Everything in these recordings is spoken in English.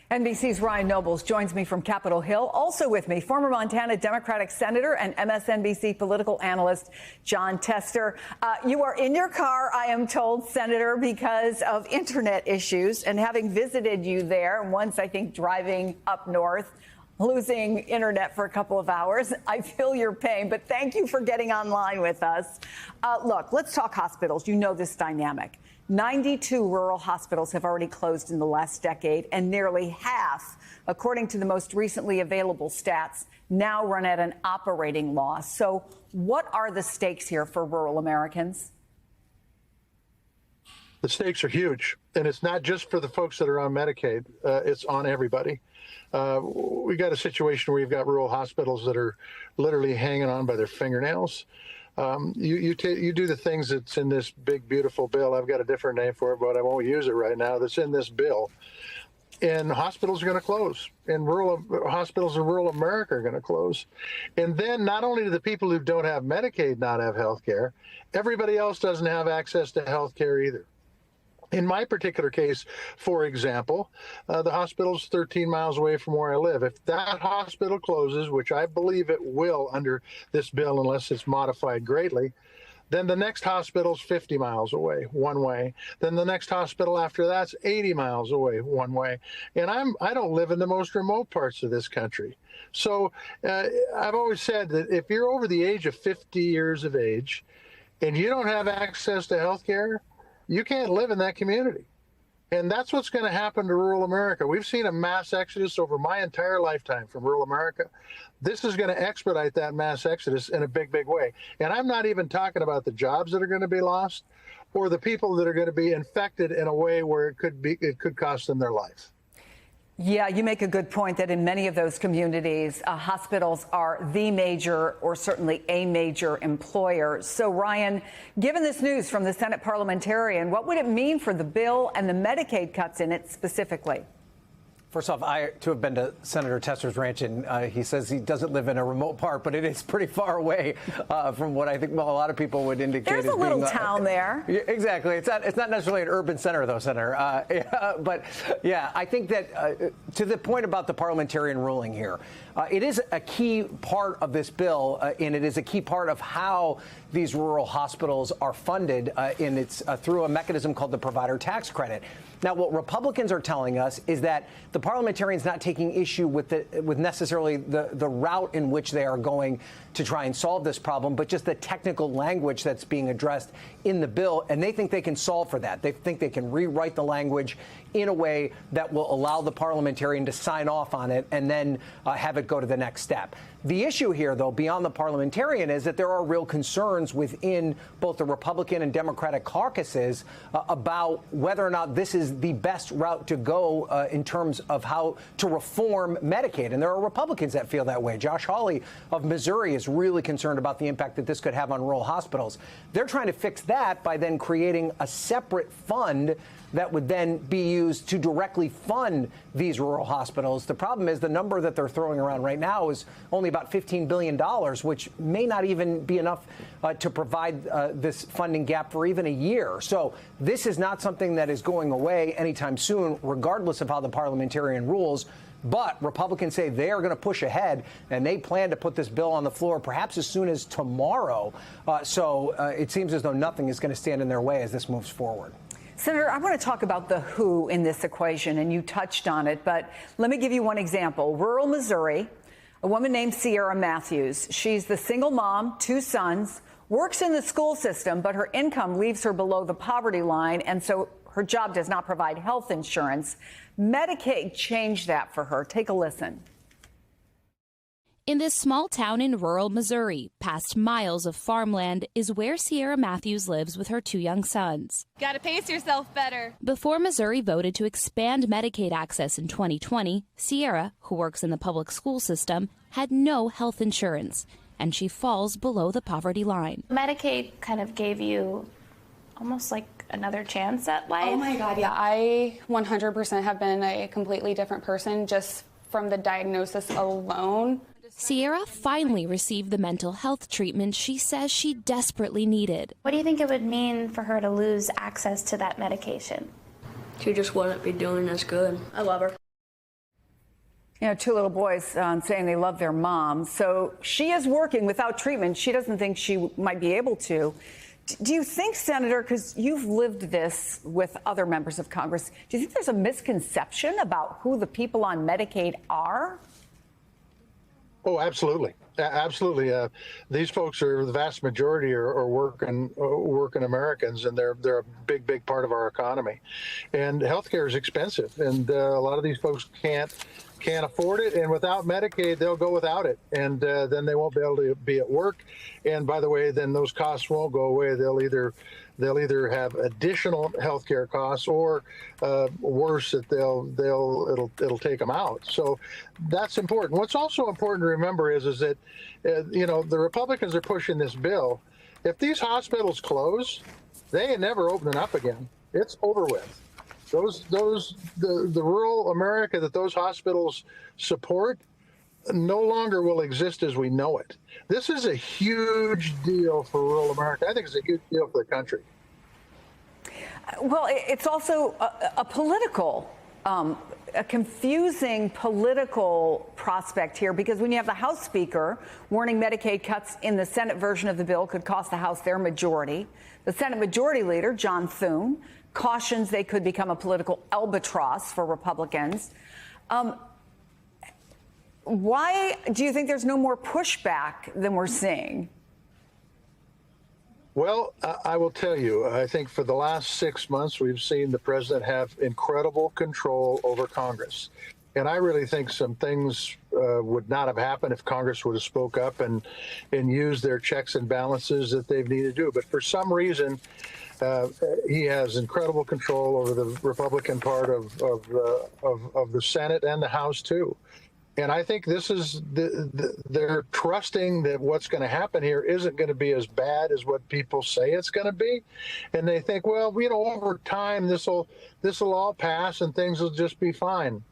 NBC's Ryan Nobles joins me from Capitol Hill. Also with me, former Montana Democratic Senator and MSNBC political analyst Jon Tester. You are in your car, I am told, Senator, because of internet issues. And having visited you there, once I think driving up north, losing internet for a couple of hours, I feel your pain. But thank you for getting online with us. Look, let's talk hospitals. You know this dynamic. 92 rural hospitals have already closed in the last decade, and nearly half, according to the most recently available stats, now run at an operating loss. So what are the stakes here for rural Americans? The stakes are huge, and it's not just for the folks that are on Medicaid. It's on everybody. We got a situation where you've got rural hospitals that are literally hanging on by their fingernails. You do the things that's in this big, beautiful bill. I've got a different name for it, but I won't use it right now. That's in this bill. And hospitals are going to close. And rural hospitals in rural America are going to close. And then not only do the people who don't have Medicaid not have health care, everybody else doesn't have access to health care either. In my particular case, for example, the hospital's 13 miles away from where I live. If that hospital closes, which I believe it will under this bill unless it's modified greatly, then the next hospital's 50 miles away, one way. Then the next hospital after that's 80 miles away, one way. And I don't live in the most remote parts of this country. So I've always said that if you're over the age of 50 years of age and you don't have access to health care, you can't live in that community. And that's what's going to happen to rural America. We've seen a mass exodus over my entire lifetime from rural America. This is going to expedite that mass exodus in a big, big way. And I'm not even talking about the jobs that are going to be lost or the people that are going to be infected in a way where it could cost them their life. Yeah, you make a good point that in many of those communities, hospitals are the major or certainly a major employer. So, Ryan, given this news from the Senate parliamentarian, what would it mean for the bill and the Medicaid cuts in it specifically? First off, I, too, have been to Senator Tester's ranch, and he says he doesn't live in a remote part, but it is pretty far away from what I think a lot of people would indicate. There's a little town there. Exactly. It's not necessarily an urban center, though, Senator. But, yeah, I think that to the point about the parliamentarian ruling here, it is a key part of this bill, and it is a key part of how these rural hospitals are funded, and it's through a mechanism called the provider tax credit. Now, what Republicans are telling us is that the parliamentarians not taking issue with necessarily the route in which they are going to try and solve this problem, but just the technical language that's being addressed in the bill, and they think they can solve for that. They think they can rewrite the language in a way that will allow the parliamentarian to sign off on it and then have it go to the next step. The issue here, though, beyond the parliamentarian, is that there are real concerns within both the Republican and Democratic caucuses about whether or not this is the best route to go in terms of how to reform Medicaid. And there are Republicans that feel that way. Josh Hawley of Missouri is really concerned about the impact that this could have on rural hospitals. They're trying to fix that by then creating a separate fund that would then be used to directly fund these rural hospitals. The problem is the number that they're throwing around right now is only about $15 billion, which may not even be enough to provide this funding gap for even a year. So this is not something that is going away anytime soon, regardless of how the parliamentarian rules. But Republicans say they are going to push ahead, and they plan to put this bill on the floor perhaps as soon as tomorrow. So it seems as though nothing is going to stand in their way as this moves forward. Senator, I want to talk about the who in this equation, and you touched on it, but let me give you one example. Rural Missouri, a woman named Sierra Matthews. She's the single mom, 2 sons, works in the school system, but her income leaves her below the poverty line, and so her job does not provide health insurance. Medicaid changed that for her. Take a listen. In this small town in rural Missouri, past miles of farmland, is where Sierra Matthews lives with her 2 young sons. Gotta pace yourself better. Before Missouri voted to expand Medicaid access in 2020, Sierra, who works in the public school system, had no health insurance, and she falls below the poverty line. Medicaid kind of gave you almost like another chance at life. Oh my God, yeah. I 100% have been a completely different person just from the diagnosis alone. Sierra finally received the mental health treatment she says she desperately needed. What do you think it would mean for her to lose access to that medication? She just wouldn't be doing as good. I love her. You know, two little boys saying they love their mom. So she is working without treatment. She doesn't think she might be able to. Do you think, Senator, because you've lived this with other members of Congress, do you think there's a misconception about who the people on Medicaid are? Oh, absolutely. Absolutely. These folks are the vast majority are working Americans, and they're a big part of our economy. And healthcare is expensive, and a lot of these folks can't afford it. And without Medicaid, they'll go without it, and then they won't be able to be at work. And by the way, then those costs won't go away. They'll either have additional healthcare costs, or worse, that it'll take them out. So that's important. What's also important to remember is that the Republicans are pushing this bill. If these hospitals close, they ain't never opening up again. It's over with. The rural America that those hospitals support no longer will exist as we know it. This is a huge deal for rural America. I think it's a huge deal for the country. Well, it's also a political, a confusing political prospect here, because when you have the House Speaker warning Medicaid cuts in the Senate version of the bill could cost the House their majority, the Senate Majority Leader, John Thune, cautions they could become a political albatross for Republicans. Why do you think there's no more pushback than we're seeing? Well, I will tell you, I think for the last 6 months, we've seen the president have incredible control over Congress. And I really think some things would not have happened if Congress would have spoke up and used their checks and balances that they've needed to do. But for some reason, he has incredible control over the Republican part of the Senate and the House, too. And I think this is they're trusting that what's going to happen here isn't going to be as bad as what people say it's going to be. And they think, well, over time, this will all pass and things will just be fine.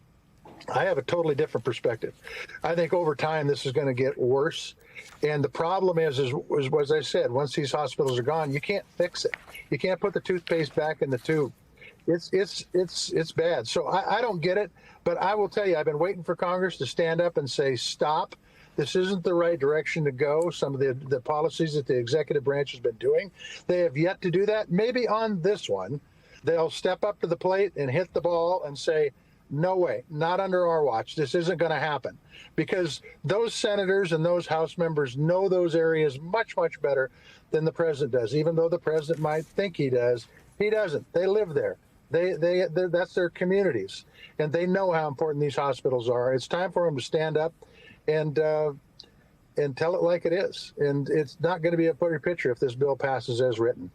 I have a totally different perspective. I think over time, this is going to get worse. And the problem is as I said, once these hospitals are gone, you can't fix it. You can't put the toothpaste back in the tube. It's bad. So I don't get it. But I will tell you, I've been waiting for Congress to stand up and say, stop. This isn't the right direction to go. Some of the policies that the executive branch has been doing, they have yet to do that. Maybe on this one, they'll step up to the plate and hit the ball and say, no way, not under our watch. This isn't going to happen, because those senators and those House members know those areas much, much better than the president does. Even though the president might think he does, he doesn't. They live there. That's their communities, and they know how important these hospitals are. It's time for them to stand up and tell it like it is. And it's not going to be a pretty picture if this bill passes as written.